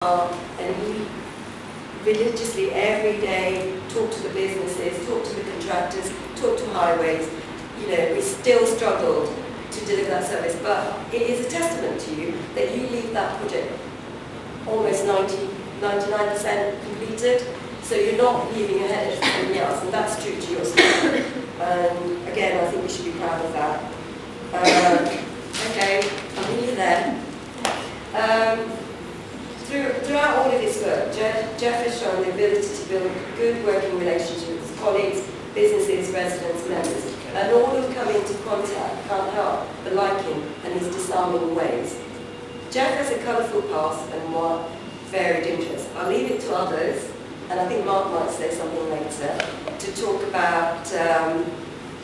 and he religiously every day talked to the businesses, talked to the contractors, talked to highways. You know, we still struggled to deliver that service, but it is a testament to you that you leave that project almost 99% completed, so you're not leaving ahead of somebody else, and that's true to yourself. And again, I think you should be proud of that. Okay, I'll leave you there. Throughout all of his work, Jeff has shown the ability to build good working relationships with his colleagues, businesses, residents, members, and all who come into contact can't help but like him and his disarming ways. Jeff has a colourful past and wide, varied interests. I'll leave it to others, and I think Mark might say something later, to talk about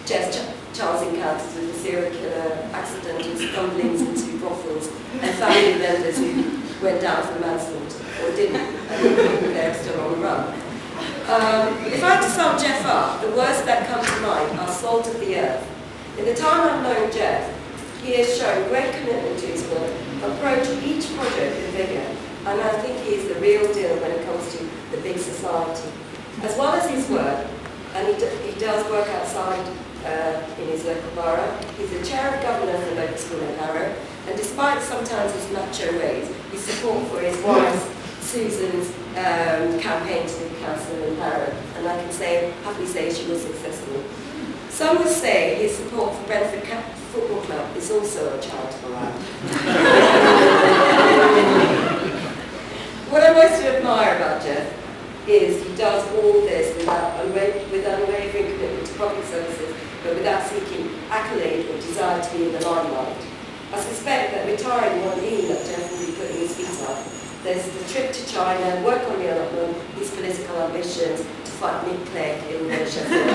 Jeff's chance encounters with a serial killer, accidental stumblings into brothels, and family members who went down for Mansfield, or didn't, and they're still on the run. If I had to sum Jeff up, the words that come to mind are salt of the earth. In the time I've known Jeff, he has shown great commitment to his work, approached each project with vigour, and I think he is the real deal when it comes to the big society. As well as his work, and he does work outside in his local borough, he's the chair of governor for the local school in Harrow, and despite sometimes his macho ways, his support for his wife Susan's campaign to be councillor in Harrow, and I can happily say she was successful. Some would say his support for Brentford Football Club is also a charitable act. What I most admire about Jeff is he does all this with unwavering commitment to public services, but without seeking accolade or desire to be in the limelight. I suspect that retiring won't mean that Jeff will be putting his feet up. There's the trip to China, work on realignment, his political ambitions to fight Nick Clegg in the Sheffield.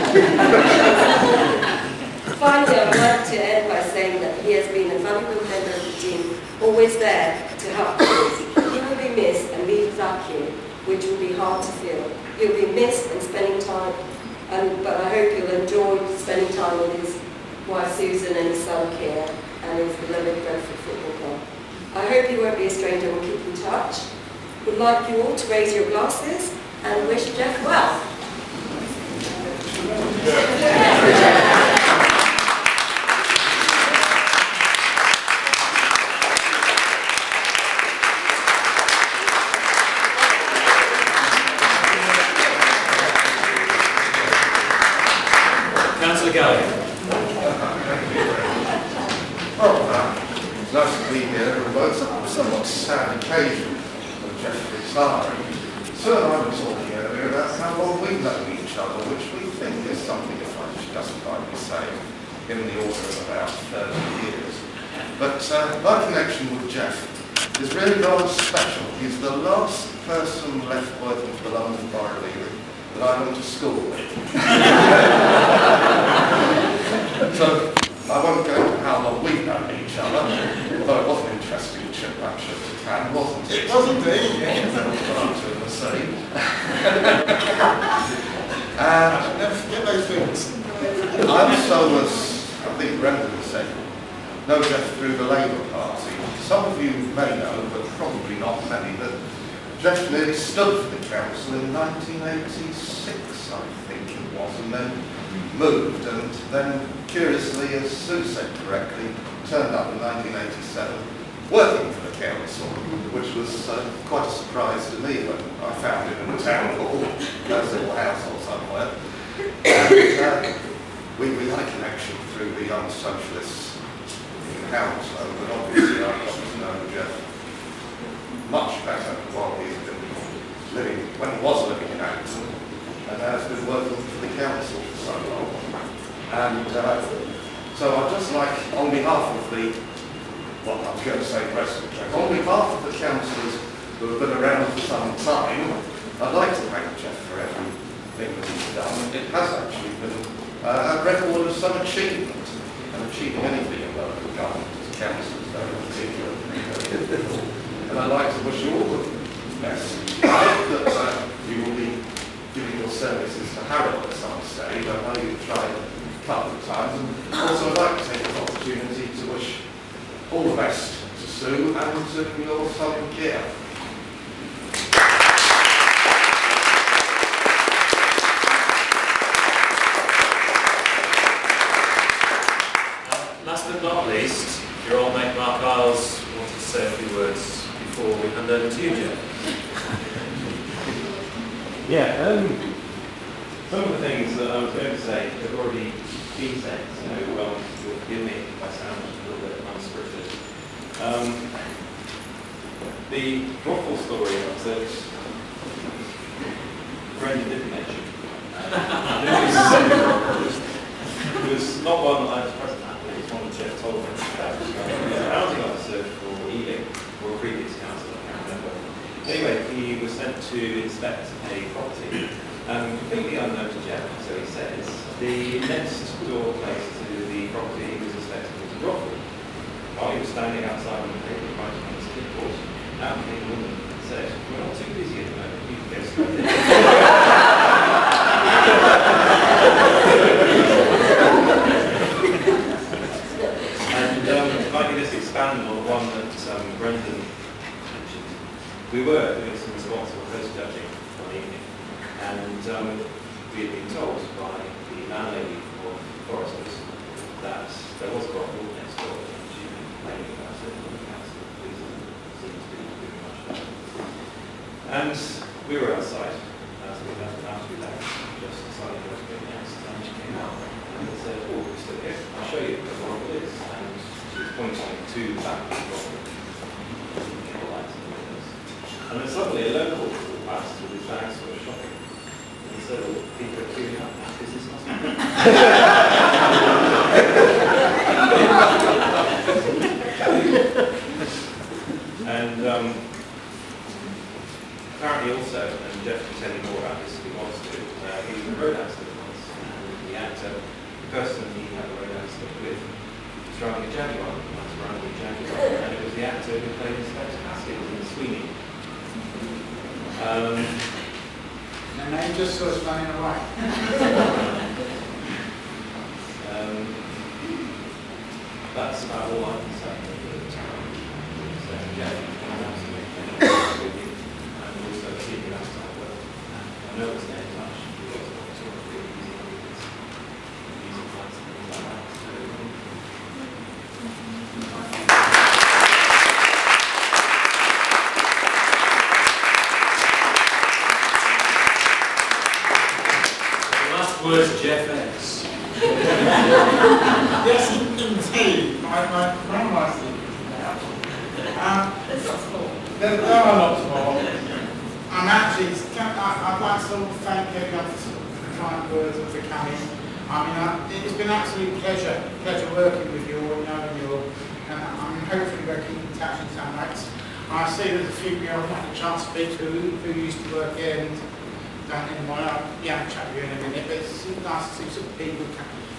Finally, I would like to end by saying that he has been a valuable member of the team, always there to help others. He will be missed and leave a vacuum, which will be hard to fill. He'll be missed and spending time, but I hope he'll enjoy spending time with his wife Susan and his son Keir and his beloved Brentford Football Club. I hope you won't be a stranger and will keep in touch. Would like you all to raise your glasses and wish Jeff well. Councillor Gallagher. It's nice to be here, although it's a somewhat sad occasion of Jeff retiring. Sir and I were talking earlier about how long we've known each other, which we think is something, if I should justifiably say, in the order of about 30 years. But my connection with Jeff is really rather special. He's the last person left working for the London Borough of Ealing that I went to school with. So I won't go into how long we've known each other, although it was an interesting trip actually to Cannes, wasn't it? Wasn't it? Yes. I'm the same. Never forget those things. I also was, I think Brendan said, know Jeff through the Labour Party. Some of you may know, but probably not many, that Jeff nearly stood for the council in 1986, I think it was, and then moved, and then, curiously, as Sue said correctly, turned up in 1987 working for the council, which was quite a surprise to me when I found him in the town hall, a little house or somewhere. And we had a connection through the Young Socialists in Hounslow, but obviously I got to know Jeff much better while he's been living, when he was living in Acton, and has been working for the council for so long. And so I'd just like, on behalf of the, well, I was going to say President Jeff, on behalf of the councillors who have been around for some time, I'd like to thank Jeff for everything that he's done. It has actually been a record of some achievement, and achieving anything in local government as councillors very particular. And I'd like to wish you all the best. I hope that you will be giving your services to Harrow at some stage. I know you've tried a couple of times. And also I'd like to take this opportunity to wish all the best to Sue and to your son Keir. to you, Jeff. Yeah, some of the things that I was going to say have already been said, so forgive me if I sound a little bit unscripted. The brothel story that Brendan didn't mention it was not one that I was present at, but it's one that Jeff told me about. He was a housing officer for Ealing, or a previous council, I can't remember. Anyway, he was sent to inspect a property, completely unknown to Jeff, so he says. The next door place to the property he was inspecting was a brothel. While he was standing outside on the pavement right on his clipboard, out came a woman and said, "We're not too busy at the moment, you can go straight in." And if I could just expand on the one that Brendan mentioned. We were doing some responsible host judging one evening, and we had been told by the landlady of Foresters that there was a brothel next door, and she had been complaining about it, and the council seems to be doing much better. And we were outside, as we left just deciding what was going next, and she came out and said, "Oh, we're still here, I'll show you where the brothel is," and she was pointing to the back of the brothel. And then suddenly a local passed with his bags full of shopping. And he said, "Oh, people are queuing up. Is this not something?" And apparently also, and Jeff can tell you more about this if he wants to, he was in a road accident once. And the actor, the person he had a road accident with, was driving a Jaguar, and it was the actor who played Inspector Haskins in Sweeney. And they just sort of running away. That's about all I can say. So, yeah, I'm absolutely with you. And also seeing you outside work. I know it's stay in touch. We've got to sort of feel easy on this. Using plans and things like that. Words, Jeff X. Yes, indeed. My grandma's there are lots more. I'm actually, I'd like to sort of thank everyone for the kind words and for coming. I mean, it's been an absolute pleasure working with you all, knowing you all, and I'm hopefully we'll keep in touch in some ways. I see there's a few people I've had a chance to speak to who used to work here and don't anymore. I'll chat with you in a minute, but it's nice to see some people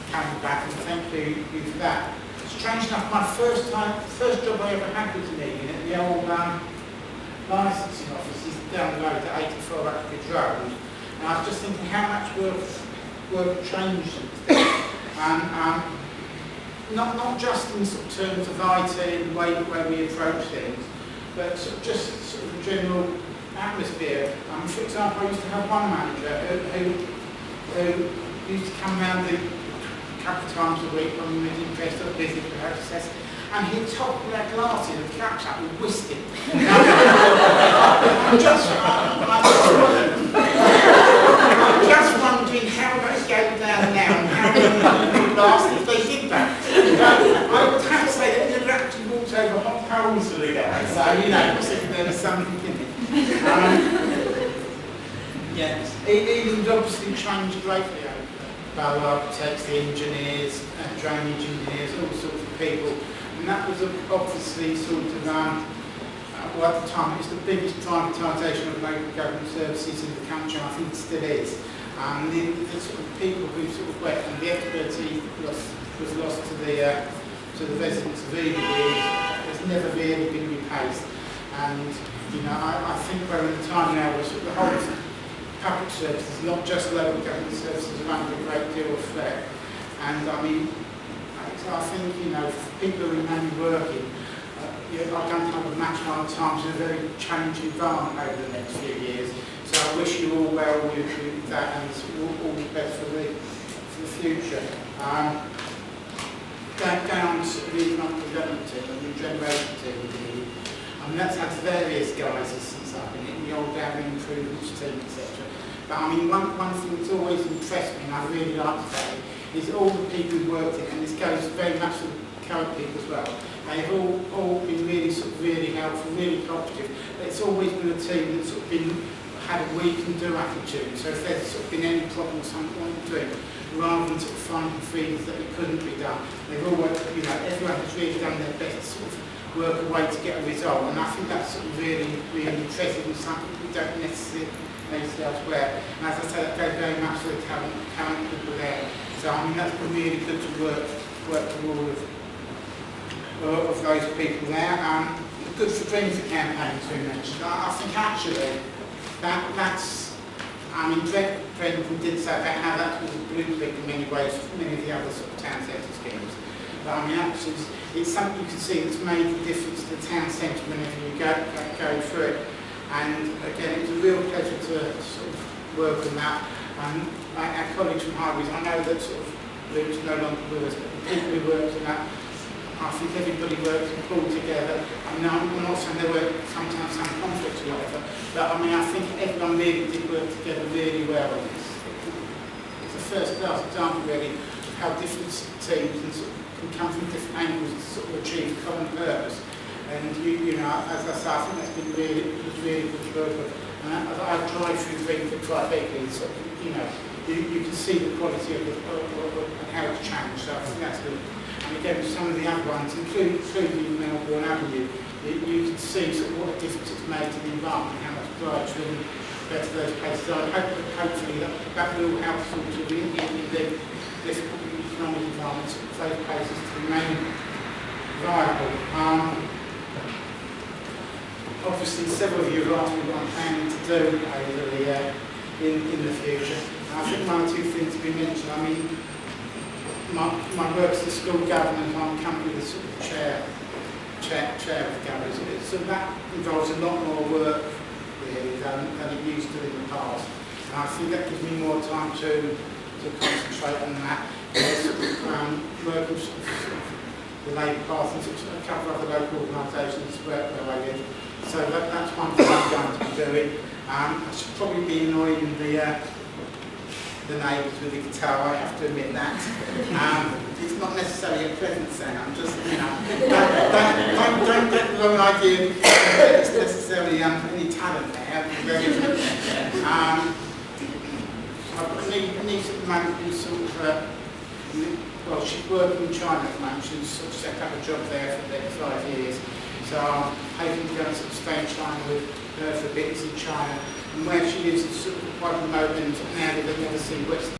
coming back, and thank you for that. Strange enough, my first job I ever had was in Ealing at the old licensing office is down the road at 84 Uxbridge Road, and I was just thinking how much work changed since then. And not just in sort of terms of IT and the way we approach things, but just sort of general atmosphere. For example, I used to have one manager who used to come round a couple of times a week when we were in Preston or business process, and he'd top their glasses and catch up with whiskey. I'm just wondering how those go down now and how long it would last if they did that. I would have to say that never actually walked over hot coals with the guy, so there was something in it. Yes, Ealing's obviously changed greatly over borough architects, the engineers, drainage engineers, all sorts of people, and that was obviously sort of, well at the time it was the biggest privatisation of local government services in the country, and I think it still is. The sort of people who sort of went, and the expertise was lost to the residents of Ealing has never really been replaced. And I think we're in a time now where sort of the whole public services, not just local government services, are under a great deal of threat. And I mean, I think for people who remain working, I don't have a match my times in a very changed environment over the next few years. So I wish you all well with that, and all the best for the future. Going on to the economic development team and the regeneration team, that's had various guises. through each team, etc. But I mean, one thing that's always impressed me, and I really like to say, is all the people who worked in, and this goes very much to the current people as well. They've all been really really helpful, really cooperative. But it's always been a team that's had a we can do attitude. So if there's been any problem something to do, rather than finding things that it couldn't be done, they've all worked, everyone has really done their best to work a way to get a result. And I think that's really impressive and something we don't necessarily see elsewhere. And as I say, that goes very much to the current people there. So I mean, that's been really good to work with all of those people there. The Good for Dreams campaigns we mentioned, I think actually that's, I mean, Brendan did say about how that was a blueprint in many ways for many of the other town centre schemes. But I mean, actually, it's something you can see that's made a difference to the town centre whenever you go through it. And again, it was a real pleasure to work on that. Our colleagues from Highways, I know that Luke's no longer with us, but the people who worked on that, I think everybody worked and pulled together. I mean, I'm not saying there were sometimes some conflicts or whatever, but I mean, I think everyone really did work together really well. It's a first-class example, really, of how different teams can come from different angles to achieve a common purpose. And as I say, I think that's been really good to work with. And as I drive through Greenford quite regularly, you can see the quality of how it's changed. So I think that's good. And again, with some of the other ones, including Melbourne Avenue, you can see what a difference it's made to the environment and how much pride it's really better those places. I hope that hopefully that will help in the difficult economic environments of those places to remain viable. Obviously, several of you have asked me what I'm planning to do in the future. And I think one or two things to be mentioned. I mean, my work's the school government. I'm currently the chair of the government. So that involves a lot more work really than it used to in the past. And I think that gives me more time to concentrate on that. Work with the Labour Party and a couple of other local organisations where I live. So that's one thing I'm going to be doing. I should probably be annoying the neighbours with the guitar, I have to admit that. It's not necessarily a pleasant sound, just, don't get the wrong idea that it's necessarily any talent there. I've got a niece at the moment who's well, she's working in China at the moment. She's set up a job there for the next 5 years. So I'm hoping to go and stay in China with her for a bit. It's in China. And where she lives is quite remote, and now they never see West.